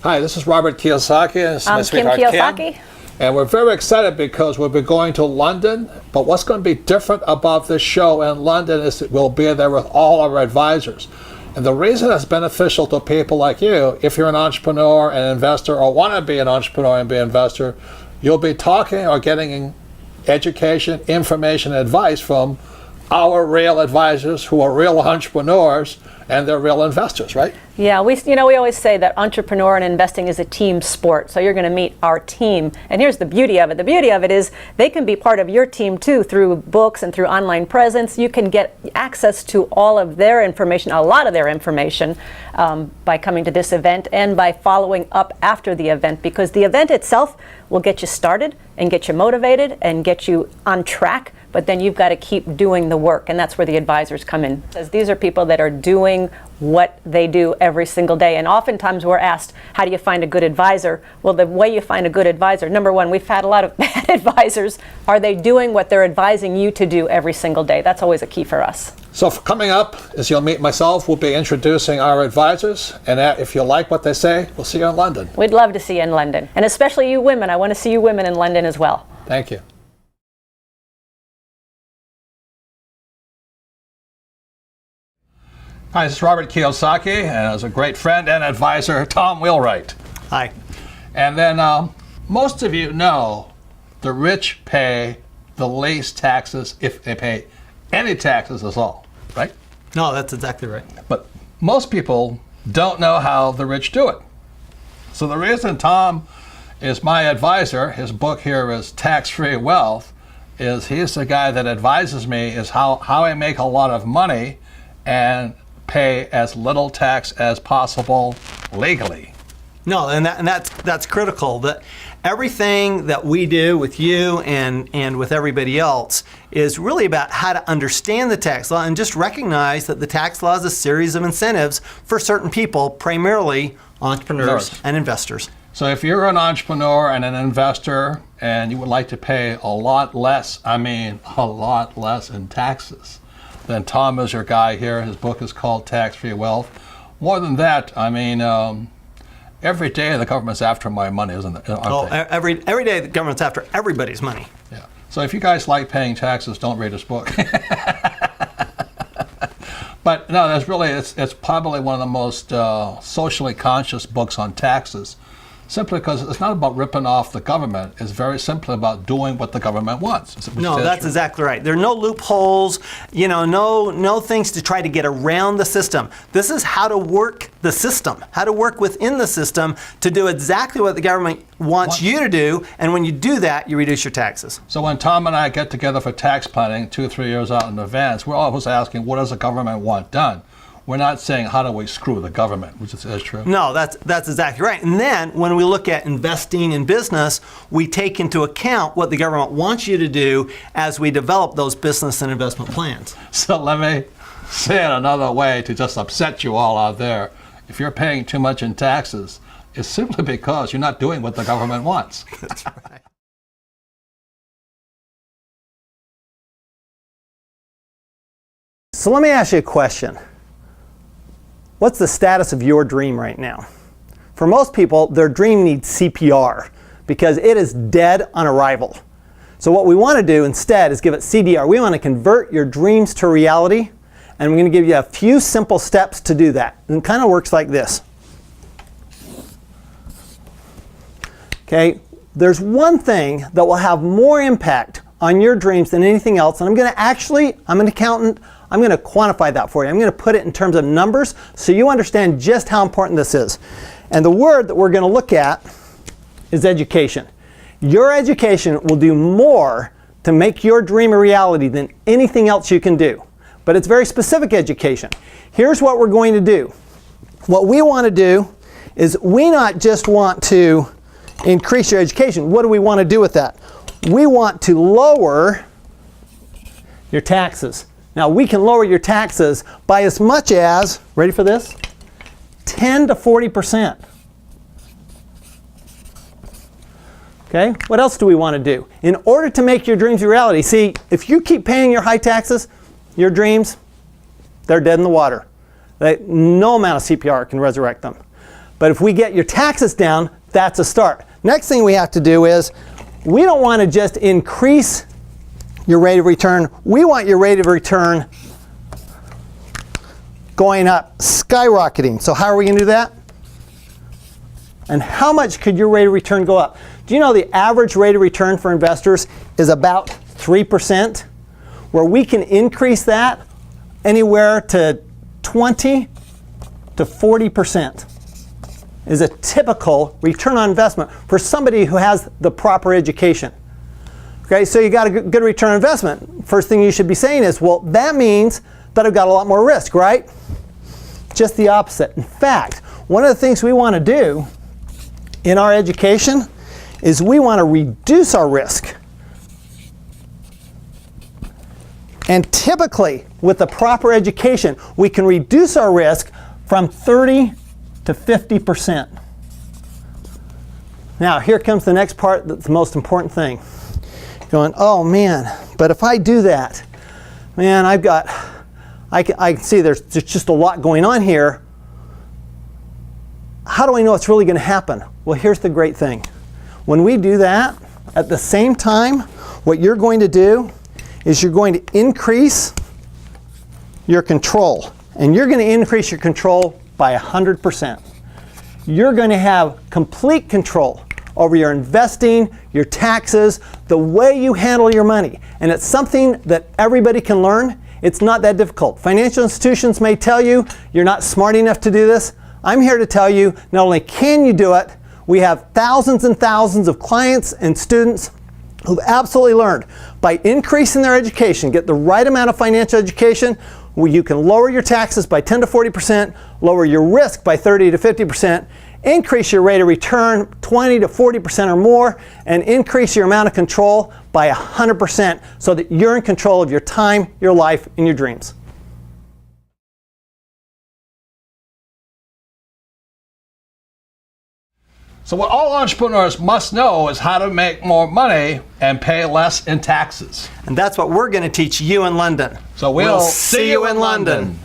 Hi, this is Robert Kiyosaki. This is my I'm Kim sweetheart, Kiyosaki. And we're very excited because we'll be going to London. But what's going to be different about this show in London is that we'll be there with all our advisors. And the reason it's beneficial to people like you, if you're an entrepreneur, an investor, or want to be an entrepreneur and be an investor, you'll be talking or getting education, information, advice from our real advisors who are real entrepreneurs and they're real investors, right? Yeah, we always say that entrepreneur and investing is a team sport. So you're going to meet our team. And here's the beauty of it. The beauty of it is they can be part of your team too through books and through online presence. You can get access to all of their information, a lot of their information, by coming to this event and by following up after the event, because the event itself will get you started and get you motivated and get you on track. But then you've got to keep doing the work, and that's where the advisors come in. Because these are people that are doing what they do every single day. And oftentimes we're asked, how do you find a good advisor? Well, the way you find a good advisor, number one, we've had a lot of bad advisors. Are they doing what they're advising you to do every single day? That's always a key for us. So coming up, as you'll meet myself, we'll be introducing our advisors. And if you like what they say, we'll see you in London. We'd love to see you in London. And especially you women. I want to see you women in London as well. Thank you. Hi, this is Robert Kiyosaki, and as a great friend and advisor, Tom Wheelright. Hi. And then most of you know the rich pay the least taxes if they pay any taxes at all, right? No, that's exactly right. But most people don't know how the rich do it. So the reason Tom is my advisor, his book here is Tax-Free Wealth, is he's the guy that advises me is how I make a lot of money and pay as little tax as possible legally. No, and that's critical. That everything that we do with you and with everybody else is really about how to understand the tax law and just recognize that the tax law is a series of incentives for certain people, primarily entrepreneurs and investors. So if you're an entrepreneur and an investor and you would like to pay a lot less, I mean a lot less in taxes, then Tom is your guy here. His book is called Tax-Free Wealth. More than that, I mean, every day the government's after my money, isn't it? Every day the government's after everybody's money. Yeah. So if you guys like paying taxes, don't read his book. But no, it's probably one of the most socially conscious books on taxes. Simply because it's not about ripping off the government. It's very simply about doing what the government wants. No, that's exactly right. There are no loopholes, no things to try to get around the system. This is how to work the system, how to work within the system to do exactly what the government wants you to do. And when you do that, you reduce your taxes. So when Tom and I get together for tax planning 2 or 3 years out in advance, we're always asking, what does the government want done? We're not saying, how do we screw the government, which is true. No, that's exactly right. And then when we look at investing in business, we take into account what the government wants you to do as we develop those business and investment plans. So let me say it another way to just upset you all out there. If you're paying too much in taxes, it's simply because you're not doing what the government wants. That's right. So let me ask you a question. What's the status of your dream right now? For most people, their dream needs CPR because it is dead on arrival. So what we want to do instead is give it CDR. We want to convert your dreams to reality, and we're going to give you a few simple steps to do that. And it kind of works like this. Okay, there's one thing that will have more impact on your dreams than anything else, and I'm an accountant, I'm going to quantify that for you. I'm going to put it in terms of numbers so you understand just how important this is. And the word that we're going to look at is education. Your education will do more to make your dream a reality than anything else you can do. But it's very specific education. Here's what we're going to do. What we want to do is we not just want to increase your education. What do we want to do with that? We want to lower your taxes. Now, we can lower your taxes by as much as, ready for this? 10 to 40%. Okay, what else do we want to do? In order to make your dreams a reality, see, if you keep paying your high taxes, your dreams, they're dead in the water. No amount of CPR can resurrect them. But if we get your taxes down, that's a start. Next thing we have to do is, we don't want to just increase your rate of return. We want your rate of return going up, skyrocketing. So how are we going to do that? And how much could your rate of return go up? Do you know the average rate of return for investors is about 3%, where we can increase that anywhere to 20 to 40% is a typical return on investment for somebody who has the proper education. Okay, so you got a good return on investment. First thing you should be saying is, well, that means that I've got a lot more risk, right? Just the opposite. In fact, one of the things we want to do in our education is we want to reduce our risk. And typically, with the proper education, we can reduce our risk from 30 to 50%. Now, here comes the next part that's the most important thing. Going, oh man, but if I do that, man, I can see there's just a lot going on here. How do I know it's really going to happen? Well, here's the great thing. When we do that, at the same time, what you're going to do is you're going to increase your control. And you're going to increase your control by 100%. You're going to have complete control over your investing, your taxes, the way you handle your money. And it's something that everybody can learn. It's not that difficult. Financial institutions may tell you you're not smart enough to do this. I'm here to tell you, not only can you do it, we have thousands and thousands of clients and students who've absolutely learned by increasing their education, get the right amount of financial education, where you can lower your taxes by 10 to 40%, lower your risk by 30 to 50%, increase your rate of return 20 to 40% or more, and increase your amount of control by 100% so that you're in control of your time, your life, and your dreams. So what all entrepreneurs must know is how to make more money and pay less in taxes. And that's what we're going to teach you in London. So we'll see you in London.